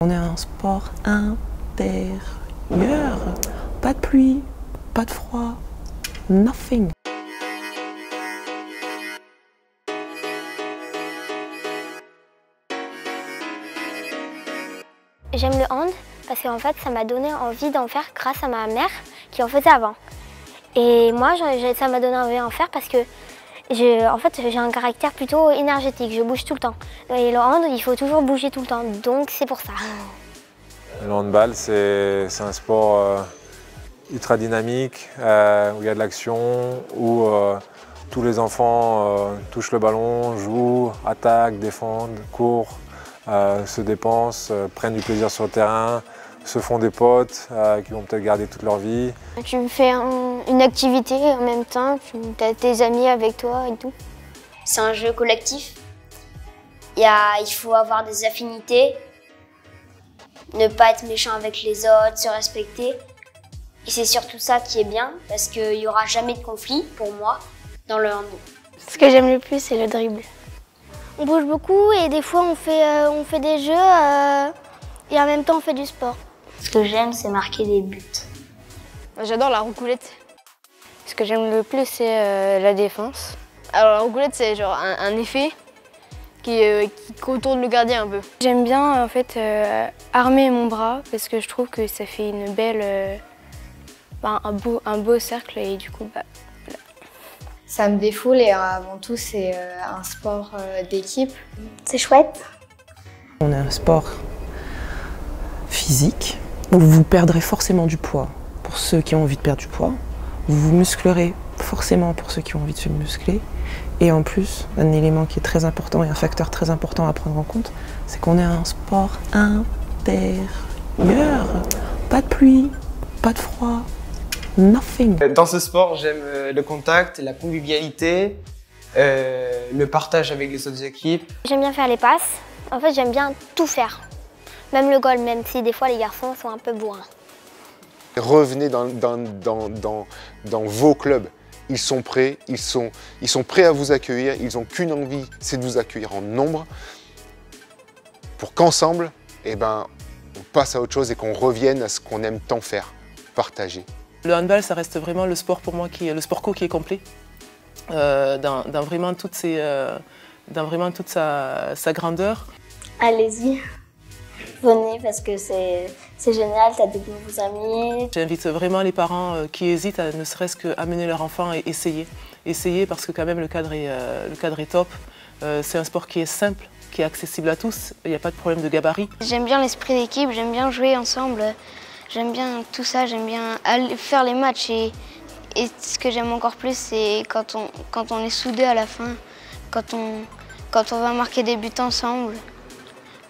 On est un sport intérieur. Pas de pluie, pas de froid, nothing. J'aime le hand parce qu'en fait ça m'a donné envie d'en faire grâce à ma mère qui en faisait avant. Et moi ça m'a donné envie d'en faire parce que j'ai un caractère plutôt énergétique, je bouge tout le temps. Et le hand, il faut toujours bouger tout le temps, donc c'est pour ça. Le handball, c'est un sport ultra dynamique, où il y a de l'action, où tous les enfants touchent le ballon, jouent, attaquent, défendent, courent, se dépensent, prennent du plaisir sur le terrain, se font des potes qui vont peut-être garder toute leur vie. Tu fais une activité en même temps, tu as tes amis avec toi et tout. C'est un jeu collectif. Il faut avoir des affinités, ne pas être méchant avec les autres, se respecter. Et c'est surtout ça qui est bien, parce qu'il n'y aura jamais de conflit, pour moi, dans le hand. Ce que j'aime le plus, c'est le dribble. On bouge beaucoup et des fois on fait des jeux et en même temps on fait du sport. Ce que j'aime, c'est marquer des buts. J'adore la roucoulette. Ce que j'aime le plus, c'est la défense. Alors la roucoulette, c'est genre un effet qui contourne le gardien un peu. J'aime bien en fait armer mon bras parce que je trouve que ça fait une belle, un beau cercle et du coup, voilà. Ça me défoule et avant tout, c'est un sport d'équipe. C'est chouette. On est un sport physique où vous perdrez forcément du poids pour ceux qui ont envie de perdre du poids. Vous vous musclerez forcément pour ceux qui ont envie de se muscler. Et en plus, un élément qui est très important et un facteur très important à prendre en compte, c'est qu'on est un sport intérieur. Pas de pluie, pas de froid, nothing. Dans ce sport, j'aime le contact, la convivialité, le partage avec les autres équipes. J'aime bien faire les passes. En fait, j'aime bien tout faire. Même le goal, même si des fois les garçons sont un peu bourrins. Revenez dans vos clubs. Ils sont prêts, ils sont prêts à vous accueillir, ils n'ont qu'une envie, c'est de vous accueillir en nombre pour qu'ensemble, on passe à autre chose et qu'on revienne à ce qu'on aime tant faire, partager. Le handball, ça reste vraiment le sport pour moi le sport co qui est complet, dans vraiment toute sa grandeur. Allez-y, venez parce que c'est génial, t'as de nouveaux amis. J'invite vraiment les parents qui hésitent à ne serait-ce qu'amener leur enfant et essayer. Essayer parce que quand même le cadre est top. C'est un sport qui est simple, qui est accessible à tous. Il n'y a pas de problème de gabarit. J'aime bien l'esprit d'équipe, j'aime bien jouer ensemble. J'aime bien tout ça, j'aime bien aller faire les matchs. Et ce que j'aime encore plus, c'est quand on est soudés à la fin, quand on va marquer des buts ensemble,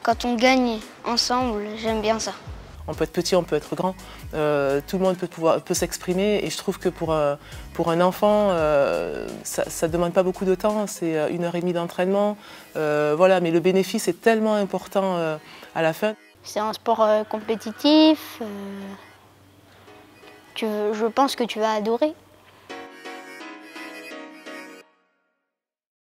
quand on gagne ensemble, j'aime bien ça. On peut être petit, on peut être grand, tout le monde peut s'exprimer et je trouve que pour un enfant, ça ne demande pas beaucoup de temps, c'est 1h30 d'entraînement, voilà, mais le bénéfice est tellement important à la fin. C'est un sport compétitif, je pense que tu vas adorer.